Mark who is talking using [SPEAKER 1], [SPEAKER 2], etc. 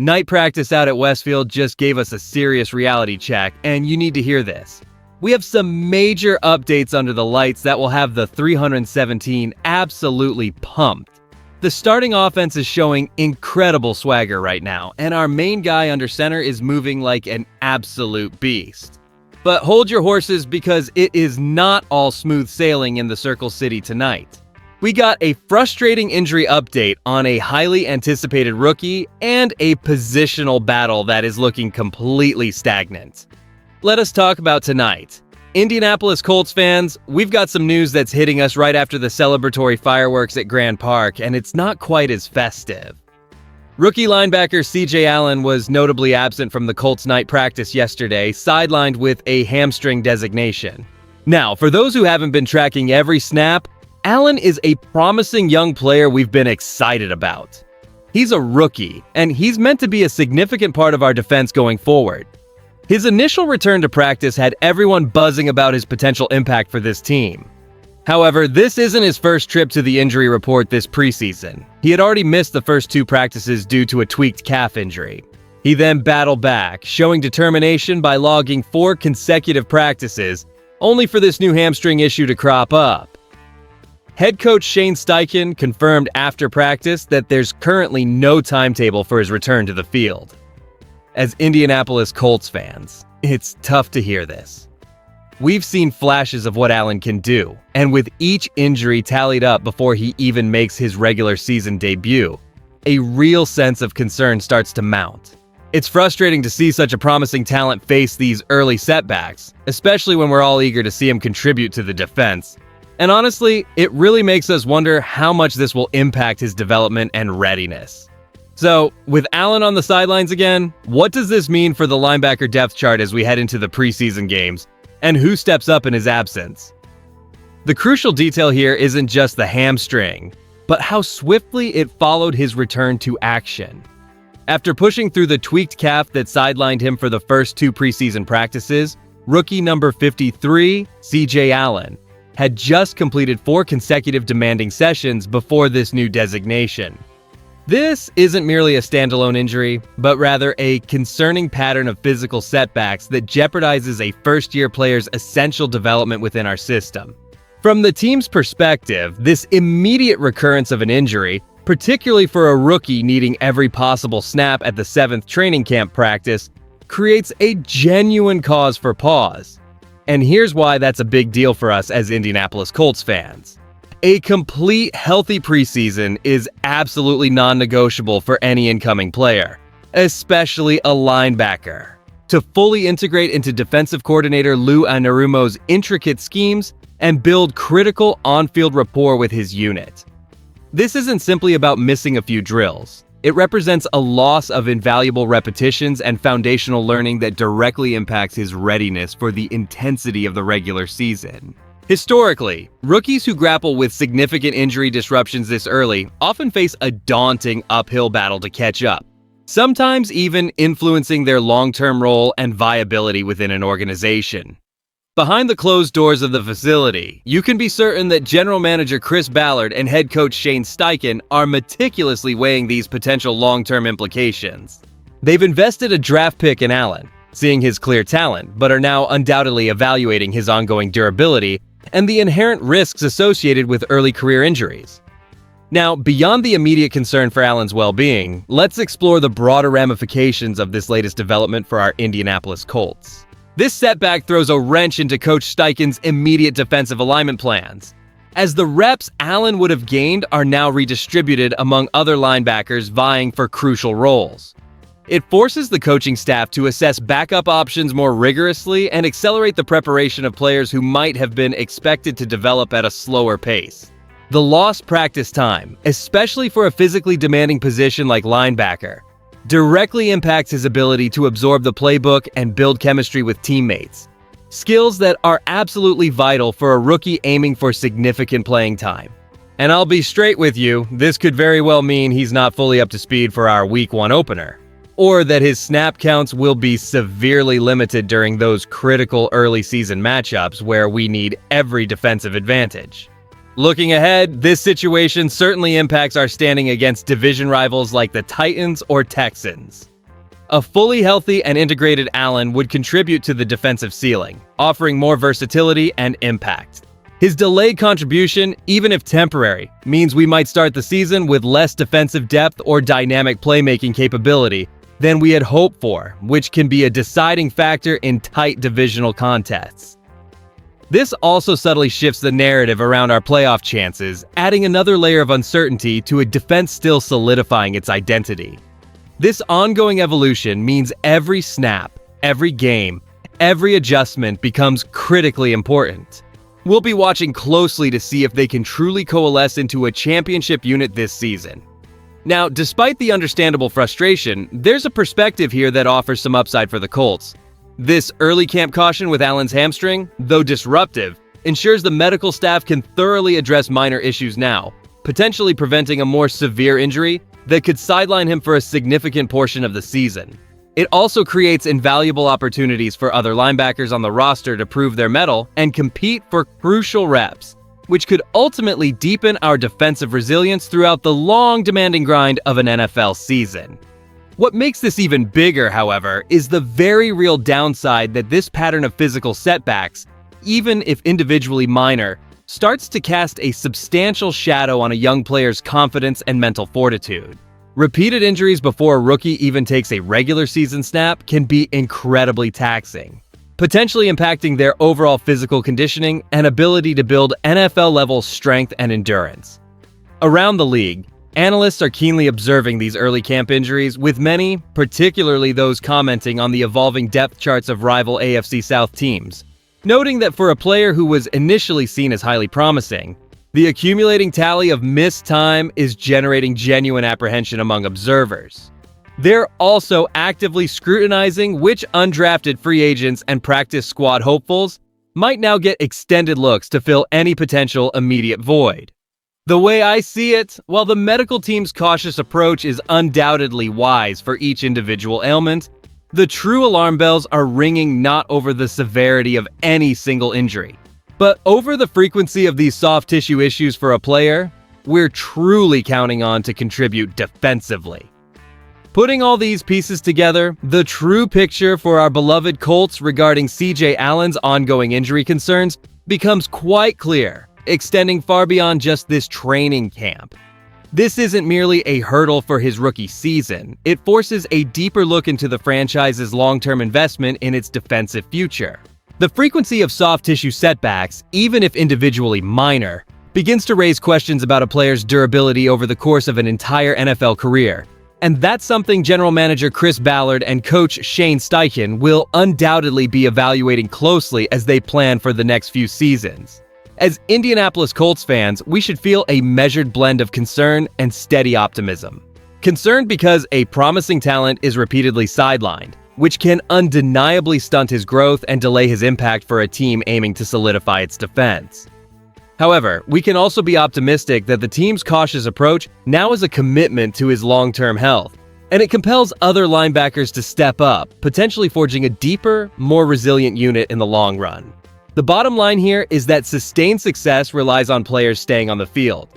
[SPEAKER 1] Night practice out at Westfield just gave us a serious reality check, and you need to hear this. We have some major updates under the lights that will have the 317 absolutely pumped. The starting offense is showing incredible swagger right now, and our main guy under center is moving like an absolute beast. But hold your horses, because it is not all smooth sailing in the Circle City tonight. We got a frustrating injury update on a highly anticipated rookie and a positional battle that is looking completely stagnant. Let us talk about tonight. Indianapolis Colts fans, we've got some news that's hitting us right after the celebratory fireworks at Grand Park, and it's not quite as festive. Rookie linebacker C.J. Allen was notably absent from the Colts night practice yesterday, sidelined with a hamstring designation. Now, for those who haven't been tracking every snap, Allen is a promising young player we've been excited about. He's a rookie, and he's meant to be a significant part of our defense going forward. His initial return to practice had everyone buzzing about his potential impact for this team. However, this isn't his first trip to the injury report this preseason. He had already missed the first 2 practices due to a tweaked calf injury. He then battled back, showing determination by logging 4 consecutive practices, only for this new hamstring issue to crop up. Head coach Shane Steichen confirmed after practice that there's currently no timetable for his return to the field. As Indianapolis Colts fans, it's tough to hear this. We've seen flashes of what Allen can do, and with each injury tallied up before he even makes his regular season debut, a real sense of concern starts to mount. It's frustrating to see such a promising talent face these early setbacks, especially when we're all eager to see him contribute to the defense. And honestly, it really makes us wonder how much this will impact his development and readiness. So, with Allen on the sidelines again, what does this mean for the linebacker depth chart as we head into the preseason games, and who steps up in his absence? The crucial detail here isn't just the hamstring, but how swiftly it followed his return to action. After pushing through the tweaked calf that sidelined him for the first 2 preseason practices, rookie number 53, C.J. Allen, had just completed 4 consecutive demanding sessions before this new designation. This isn't merely a standalone injury, but rather a concerning pattern of physical setbacks that jeopardizes a first-year player's essential development within our system. From the team's perspective, this immediate recurrence of an injury, particularly for a rookie needing every possible snap at the 7th training camp practice, creates a genuine cause for pause. And here's why that's a big deal for us as Indianapolis Colts fans. A complete, healthy preseason is absolutely non-negotiable for any incoming player, especially a linebacker. To fully integrate into defensive coordinator Lou Anarumo's intricate schemes and build critical on-field rapport with his unit. This isn't simply about missing a few drills. It represents a loss of invaluable repetitions and foundational learning that directly impacts his readiness for the intensity of the regular season. Historically, rookies who grapple with significant injury disruptions this early often face a daunting uphill battle to catch up, sometimes even influencing their long-term role and viability within an organization. Behind the closed doors of the facility, you can be certain that General Manager Chris Ballard and Head Coach Shane Steichen are meticulously weighing these potential long-term implications. They've invested a draft pick in Allen, seeing his clear talent, but are now undoubtedly evaluating his ongoing durability and the inherent risks associated with early career injuries. Now, beyond the immediate concern for Allen's well-being, let's explore the broader ramifications of this latest development for our Indianapolis Colts. This setback throws a wrench into Coach Steichen's immediate defensive alignment plans, as the reps Allen would have gained are now redistributed among other linebackers vying for crucial roles. It forces the coaching staff to assess backup options more rigorously and accelerate the preparation of players who might have been expected to develop at a slower pace. The lost practice time, especially for a physically demanding position like linebacker, directly impacts his ability to absorb the playbook and build chemistry with teammates, skills that are absolutely vital for a rookie aiming for significant playing time. And I'll be straight with you, this could very well mean he's not fully up to speed for our Week 1 opener, or that his snap counts will be severely limited during those critical early season matchups where we need every defensive advantage. Looking ahead, this situation certainly impacts our standing against division rivals like the Titans or Texans. A fully healthy and integrated Allen would contribute to the defensive ceiling, offering more versatility and impact. His delayed contribution, even if temporary, means we might start the season with less defensive depth or dynamic playmaking capability than we had hoped for, which can be a deciding factor in tight divisional contests. This also subtly shifts the narrative around our playoff chances, adding another layer of uncertainty to a defense still solidifying its identity. This ongoing evolution means every snap, every game, every adjustment becomes critically important. We'll be watching closely to see if they can truly coalesce into a championship unit this season. Now, despite the understandable frustration, there's a perspective here that offers some upside for the Colts. This early camp caution with Allen's hamstring, though disruptive, ensures the medical staff can thoroughly address minor issues now, potentially preventing a more severe injury that could sideline him for a significant portion of the season. It also creates invaluable opportunities for other linebackers on the roster to prove their mettle and compete for crucial reps, which could ultimately deepen our defensive resilience throughout the long, demanding grind of an NFL season. What makes this even bigger, however, is the very real downside that this pattern of physical setbacks, even if individually minor, starts to cast a substantial shadow on a young player's confidence and mental fortitude. Repeated injuries before a rookie even takes a regular season snap can be incredibly taxing, potentially impacting their overall physical conditioning and ability to build NFL-level strength and endurance. Around the league, analysts are keenly observing these early camp injuries, with many, particularly those commenting on the evolving depth charts of rival AFC South teams, noting that for a player who was initially seen as highly promising, the accumulating tally of missed time is generating genuine apprehension among observers. They're also actively scrutinizing which undrafted free agents and practice squad hopefuls might now get extended looks to fill any potential immediate void. The way I see it, while the medical team's cautious approach is undoubtedly wise for each individual ailment, the true alarm bells are ringing not over the severity of any single injury, but over the frequency of these soft tissue issues for a player we're truly counting on to contribute defensively. Putting all these pieces together, the true picture for our beloved Colts regarding CJ Allen's ongoing injury concerns becomes quite clear, extending far beyond just this training camp. This isn't merely a hurdle for his rookie season, it forces a deeper look into the franchise's long-term investment in its defensive future. The frequency of soft tissue setbacks, even if individually minor, begins to raise questions about a player's durability over the course of an entire NFL career. And that's something General Manager Chris Ballard and Coach Shane Steichen will undoubtedly be evaluating closely as they plan for the next few seasons. As Indianapolis Colts fans, we should feel a measured blend of concern and steady optimism. Concerned because a promising talent is repeatedly sidelined, which can undeniably stunt his growth and delay his impact for a team aiming to solidify its defense. However, we can also be optimistic that the team's cautious approach now is a commitment to his long-term health, and it compels other linebackers to step up, potentially forging a deeper, more resilient unit in the long run. The bottom line here is that sustained success relies on players staying on the field,